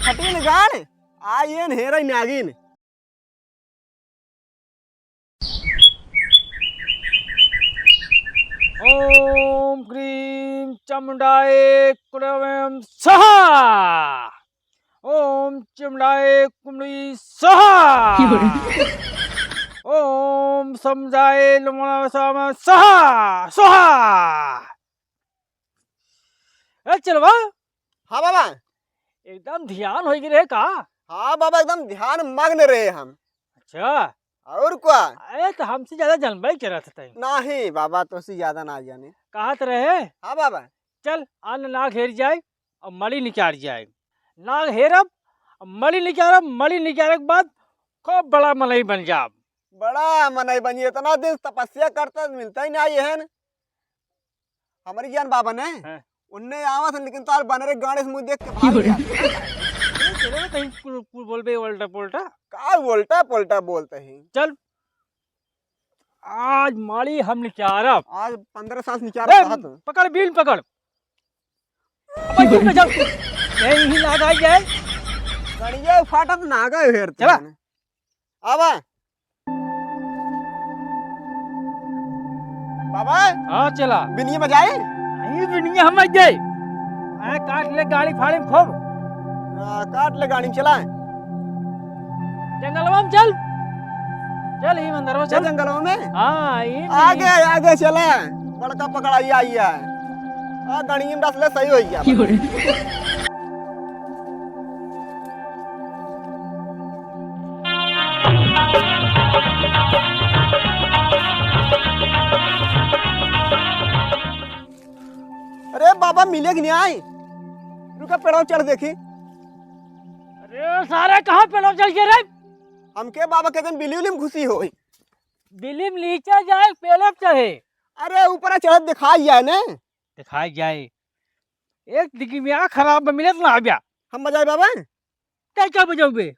फटीन गाड़ आयन हेरई नागिन ओम क्रीम चामुंडाय कुलवम स्वाहा। ओम चामुंडाय कुमड़ी स्वाहा। ओम समजाय लुमना स्वाहा स्वाहा। चल बा हाँ बाबा एकदम ध्यान हो गए का। हाँ बाबा एकदम ध्यान मग्न रहे हम। अच्छा और क्या अरे तो हमसे ज्यादा जानबे क्या रहता है। नहीं बाबा तो से ज्यादा ना जाने। कहा तो रहे हाँ बाबा चल अन्न नाग हेर जाए और मड़ी निकाल जाए। नाग हेरब मड़ी निकालब मड़ी निकाले के बाद खूब बड़ा मनई बन जाब। बड़ा मनई बनी इतना दिन तपस्या करता मिलता ही नहीं है हमारी ज्ञान बाबा ने उनने आवा था लेकिन तार बन रहे गाने से मुंह देख के भाग गया। कहीं बोलबे उल्टा पुल्टा का उल्टा पुल्टा बोलते ही। चल आज माड़ी हम निकालब। आज 15 साल निकाल पकड़ बीन पकड़ यही लाग आ जाए गड़िया फाटत ना गए हेर चला आवा बाबा। हाँ चला बिनिया बजाए नहीं बिनिया हम जाए काट ले गाड़ी फाड़ी में खूब काट ले गाड़ी में चला जंगलवा में चल चल ही मंदिर में चल जंगलों में। हाँ आगे आगे चला बड़का पकड़ाई आई है गाड़ी में डाल ले सही हो गया। अरे बाबा मिले कि नहीं आई रुका पेड़ों चढ़ देखी। अरे सारे कहाँ पेड़ों चढ़ के रे हमके बाबा के दिन बिल्ली में घुसी हो बिल्ली में नीचे जाए पेड़े चढ़े। अरे ऊपर चढ़ दिखाई जाए ने दिखाई जाए एक दिखी में खराब मिले तो ना आ गया हम बजाए बाबा क्या बजाओगे।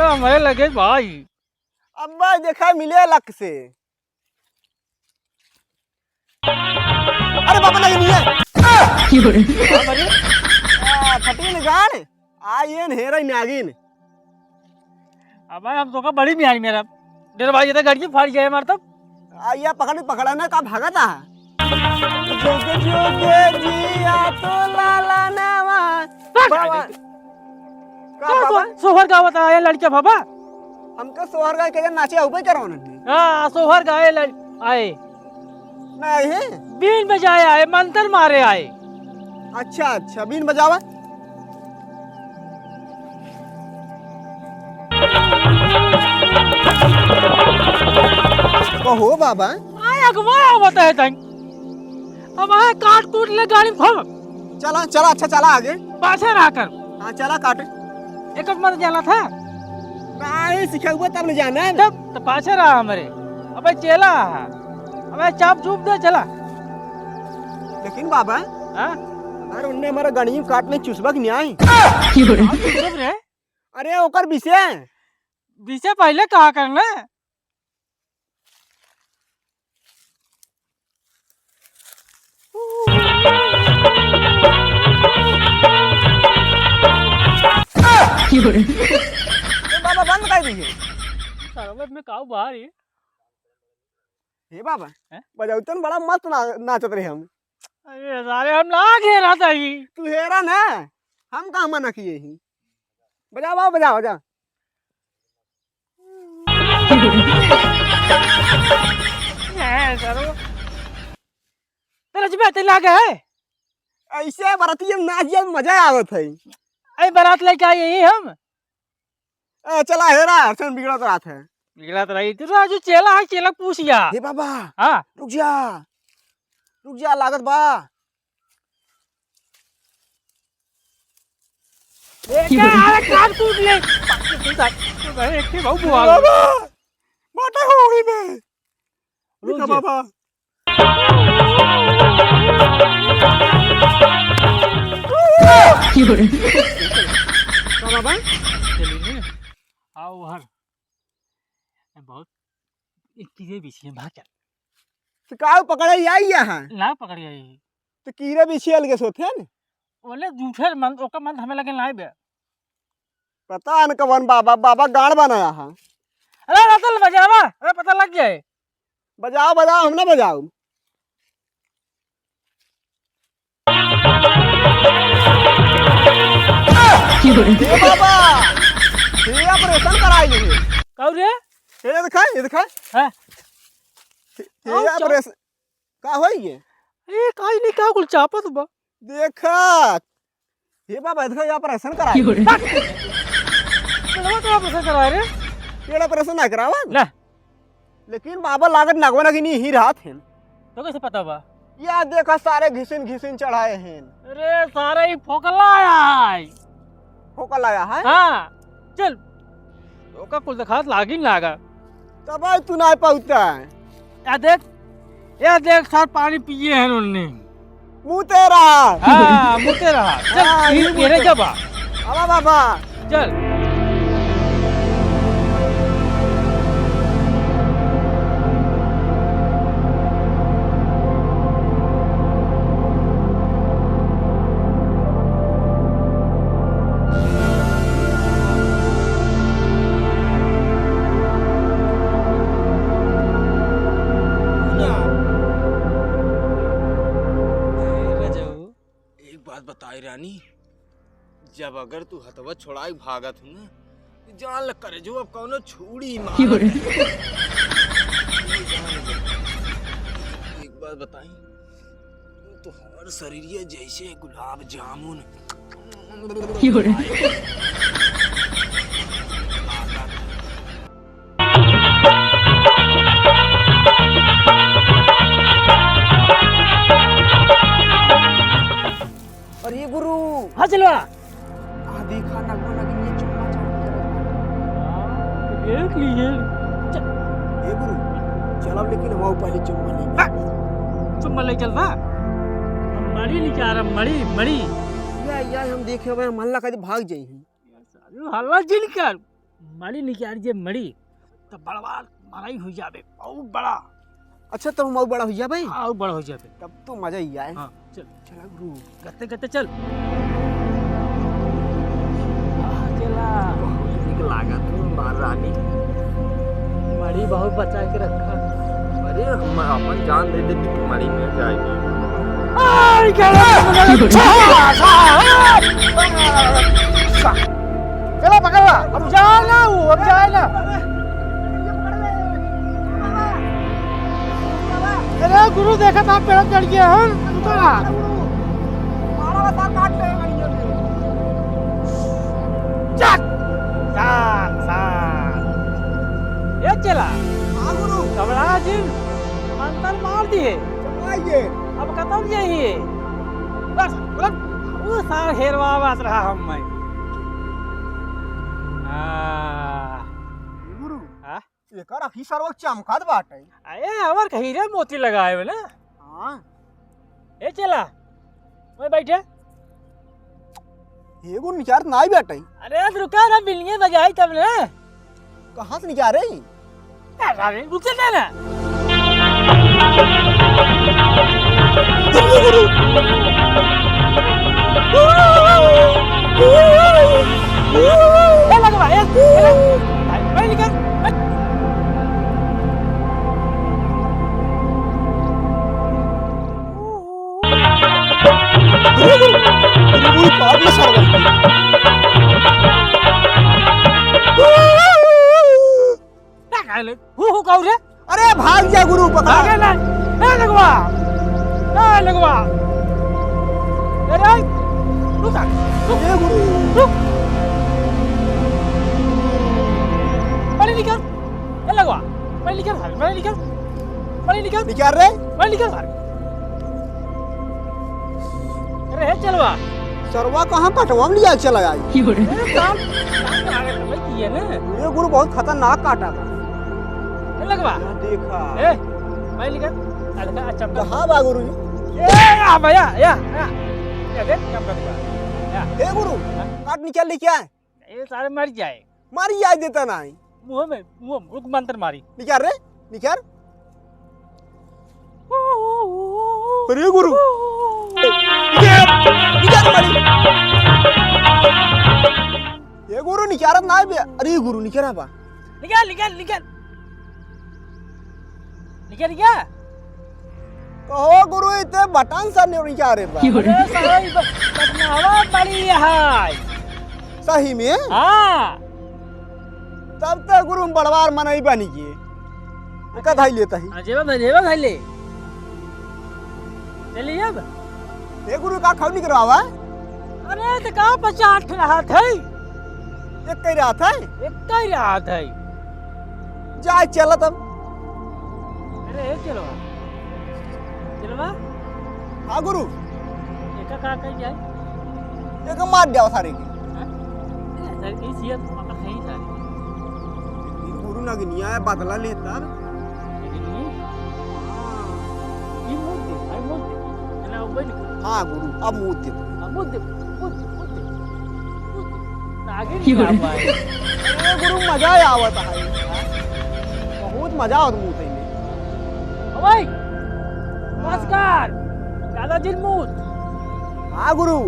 हमारे लगे भाई अब्बा देखा मिले लक से। अरे बाबा लगे नहीं फटीन गाड़ आयन हेरई नागिन। अब हम तो का बड़ी मियारी मेरा डेढ़ भाई तो गाड़ी फाड़ जाए हमारे तब आइया पकड़ा ना का भागा था जोगे जोगे जिया तो लाला नावा बाबा का बाबा सोहर गावत आए लड़के बाबा हमके सोहर गाय के नाचे ऊपर करो ना। हाँ सोहर गाए आए नहीं बीन बजाए आए मंत्र मारे आए। अच्छा अच्छा बीन बजावा कहो बाबा आया गवाया होता है तंग अब आए काट कूट ले गाड़ी में खोल चला चला अच्छा चला आगे पाछे रह कर। हाँ चला काटे एक मत जाना था नहीं सीखा हुआ तब ले जाना है तब तो पाछे रहा हमारे अबे चला अबे चाप चूप दे चला। लेकिन बाबा हाँ अरे उनने हमारा गणियों काटने चुसबक नहीं आई। रे अरे ओकर विषय विषय पहले कहा करना बाबा बंद कर दीजिए सरवत में काऊ बाहर ही। हे बाबा बजाऊ तो बड़ा मस्त नाचत रहे हम। अरे सारे हम ना घेरा था ही तू हेरा ना हम कहाँ मना किए ही बजा बाबा बजा बजा। तेरा जिबे ते लागे है ऐसे बराती में नाचिए मजा आवत है। अरे बारात लेके आए यही हम चला हेरा हर्षण बिगड़त रात है बिगड़ा तो रही तू राजू चेला है चेला पूछिया। हे बाबा हाँ रुक जा लागत बा काट कूट ले एक ही बहु बुआ बाबा बाटा हो गई मैं रुक बाबा बाबा आओ हर बहुत कीड़े बिछिए भाग चल शिकाव पकड़े आई यहाँ ना पकड़ गई तो कीड़े बिछी अलगे सोते हैं ओले झूठे मन ओका मन हमें लगे नहीं बे पता न कवन बाबा बाबा गाड़ बनाया है। अरे रतल बजावा अरे पता लग जाए बजाओ बजाओ हम ना बजाओ। ए बाबा ये ऑपरेशन कराई है कौ रे ये दिखाए हां ये ऑपरेशन का होई है ए काई नहीं का कुल चापत बा देखा ये बाबा देखा ये ऑपरेशन कराई चलो तो ऑपरेशन करा रे ये ऑपरेशन ना करावा ना लेकिन बाबा लागत नगवा नगी नहीं ही रात है तो कैसे पता बा या देखा सारे घिसिन चढ़ाए हैं। अरे सारे ही फोकला आया है फोकल आया है हां चल ओका कुल दिखा लागी लागा तब आज तू ना पहुंचता है या देख सार पानी पिए हैं उन्होंने मुंह तेरा हां मुते रहा हाँ, चल मेरे जब आवा बाबा चल बताई रानी जब अगर तू हथवा छोड़ाई भागत हूँ ना तो जान लग करे जो अब कौनो छुड़ी मार एक बात बताई तो हर शरीर जैसे गुलाब जामुन अरे गुरु हाँ चलवा आधी खाना बना के ये चुम्मा देख लीजिए ये गुरु चलो लेकिन हम पहले चुम्मा लेंगे चुम्मा ले चल बा मड़ी नहीं चाह रहा मड़ी या हम देखे हुए मल्ला कभी भाग जाई हैं हल्ला जिन कर मड़ी नहीं चाह जे मड़ी तो बड़वा माराई हो जाबे बहुत बड़ा अच्छा तो हम बड़ा हो जा भाई और बड़ा हो जाबे तब तो मजा ही आए। हाँ चल चला गुरु गत्ते चल चला ठीक लागा तू मार रानी मड़ी बहुत बचा के रखा अरे हम अपन जान दे देती तुम्हारी में जाएगी चलो पकड़ ला अब जाना अब जाना अरे गुरु देखा था पेड़ चढ़ गया है उतरा मारा बता काट ले चल सान ये चला हां गुरु कमला जी मंत्र मार दिए आइए अब खत्म यही बस वो सार हेरवा बात रहा हम मैं गुरु हां ये कर अखी सरवक चमकात बाटे अरे हमार कहीं रे मोती लगाए हुए ना हां ए चला मैं बैठे ये गुरु निचार नाई बैठे अरे रुका ना बिल्लियां बजाई तब ना कहां से निचार रही अरे रुक ना ए लगवा ए भाई निकल गुरु काट ले सरवक हु कहू रे अरे भाग जा गुरु पकड़ आगे ना लगवा अरे रुक ये गुरु रुक पानी निकल ए लगवा पानी निकल निचार रे पानी निकल अरे चलवा सरवा कहां कटवा में लिया चला आई काम आगे तो भाई किए ना ये गुरु बहुत खतरनाक काटा था ए लगवा देखा ए पानी निकल अलगा चमका कहां बा गुरु जी ए आ भैया या देख चमका या हे गुरु काट निकल ले क्या ये सारे मर जाए मारी याद देता नहीं मुंह रुक मंत्र मारी निचार रे निकर। अरे गुरु निकर मरी। ये गुरु निकारत ना बे। अरे गुरु निकरा बा। निकल निकल निकल निकल क्या? कहो गुरु इते बटन सा नहीं निकारे बा। अरे साला बदनावा बड़ी है। सही में? हाँ। तब तक गुरु बड़वार मनई बनी के। का धाई लेता ही। जेबा धाई ले। चलिए अब। ये गुरु का खाव निकरावा? अरे तो कहाँ 50 रहा था? एक कह रहा था? एक ही रहा था। जाए चला तब। अरे चलो चलो हाँ गुरु एक का कहीं जाए एक मार दिया सारे की। सर की सियत पता है सारी गुरु ना गिनिया है बदला लेता। लेकिन ये मुद्दे ना बन। हाँ गुरु अब मुद्दे मुद्दे आगे क्या भाई? अरे गुरु मजा आवत है। बहुत मजा आवत मुद्दे में। ओ भाई नमस्कार दादाजी मूत। हाँ गुरु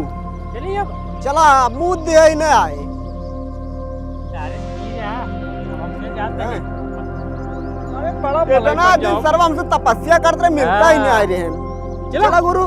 चलिए अब। चला मुद्दे है न आए। अरे ठीक है हमसे जाते हैं। अरे इतना दिन सर्व हमसे तपस्या करते मिलता ही नहीं आए रहे। चला गुरु।